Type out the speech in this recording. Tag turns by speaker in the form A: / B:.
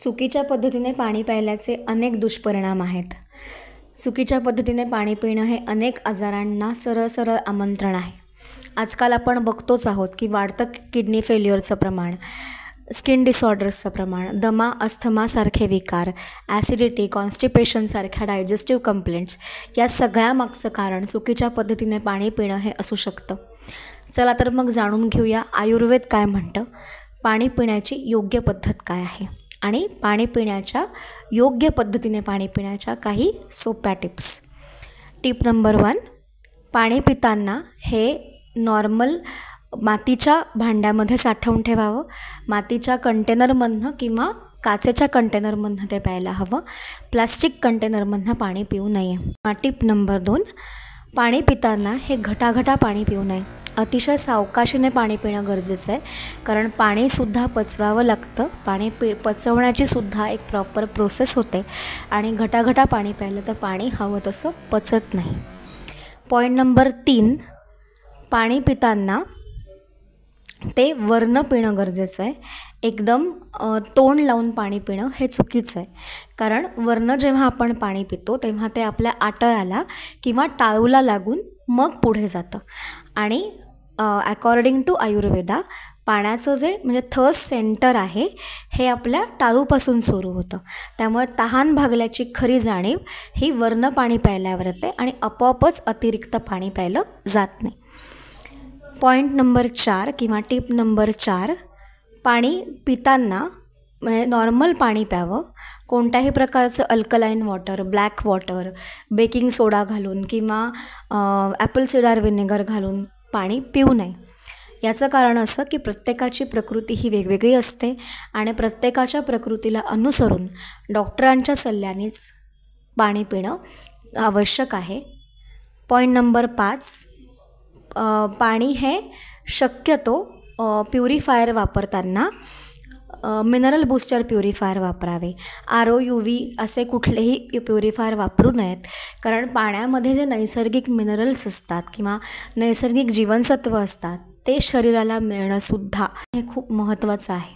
A: चुकीच्या पद्धतीने पाणी प्यायल्याचे अनेक दुष्परिणाम आहेत. चुकीच्या पद्धतीने पाणी पिणं हे अनेक आजारांना सरळ आमंत्रण आहे. आजकाल आपण बघतोच आहोत की वाढतं किडनी फेल्युअरचं प्रमाण, स्किन डिसऑर्डर्सचं प्रमाण, दमा, अस्थमासारखे विकार, ॲसिडिटी, कॉन्स्टिपेशनसारख्या डायजेस्टिव्ह कंप्लेंट्स या सगळ्यामागचं कारण चुकीच्या पद्धतीने पाणी पिणं हे असू शकतं. चला तर मग जाणून घेऊया आयुर्वेद काय म्हणतं, पाणी पिण्याची योग्य पद्धत काय आहे आणि पाणी पिण्याच्या योग्य पद्धतीने पाणी पिण्याच्या काही सोप्या टिप्स. टिप नंबर 1, पाणी पिताना हे नॉर्मल मातीच्या भांड्यामध्ये साठवून ठेवावं. मातीच्या कंटेनरमधनं किंवा काचेच्या कंटेनरमधनं ते प्यायला हवं. प्लास्टिक कंटेनरमधनं पाणी पिऊ नये. टिप नंबर 2, पाणी पिताना हे घटाघटा पाणी पिऊ नये. अतिशय सावकाशीने पाणी पिणं गरजेचं आहे, कारण पाणीसुद्धा पचवावं लागतं. पाणी पचवण्याचीसुद्धा एक प्रॉपर प्रोसेस होते आणि घटाघटा पाणी प्यायलं तर पाणी हवं तसं पचत नाही. पॉईंट नंबर 3, पाणी पिताना ते वरनं पिणं गरजेचं आहे. एकदम तोंड लावून पाणी पिणं हे चुकीचं आहे, कारण वरनं जेव्हा आपण पाणी पितो तेव्हा ते आपल्या आटळ्याला किंवा टाळूला लागून मग पुढे जातं आणि अकॉर्डिंग टू आयुर्वेदा पाण्याचं जे म्हणजे थर्स्ट सेंटर आहे हे आपल्या टाळूपासून सुरू होतं. त्यामुळे तहान भागल्याची खरी जाणीव ही वरनं पाणी प्यायल्यावर येते आणि आपोआपच अतिरिक्त पाणी प्यायलं जात नाही. पॉईंट नंबर 4 किंवा टिप नंबर 4, पाणी पिताना म्हणजे नॉर्मल पाणी प्यावं. कोणत्याही प्रकारचं alkaline water, black water, baking soda घालून किंवा ॲपल सिडार व्हिनेगर घालून पाणी पिऊ नये. याचं कारण असं की प्रत्येकाची प्रकृती ही वेगवेगळी असते आणि प्रत्येकाच्या प्रकृतीला अनुसरून डॉक्टरांच्या सल्ल्यानेच पाणी पिणं आवश्यक आहे. पॉईंट नंबर 5, पाणी हे शक्यतो प्युरिफायर वापरताना मिनरल बूस्टर प्युरिफायर वापरावे. RO UV असे कुठलेही प्युरिफायर वापरू नयेत, कारण पाण्यामध्ये जे नैसर्गिक मिनरल्स असतात किंवा नैसर्गिक जीवनसत्व असतात ते शरीराला मिळणंसुद्धा हे खूप महत्त्वाचं आहे.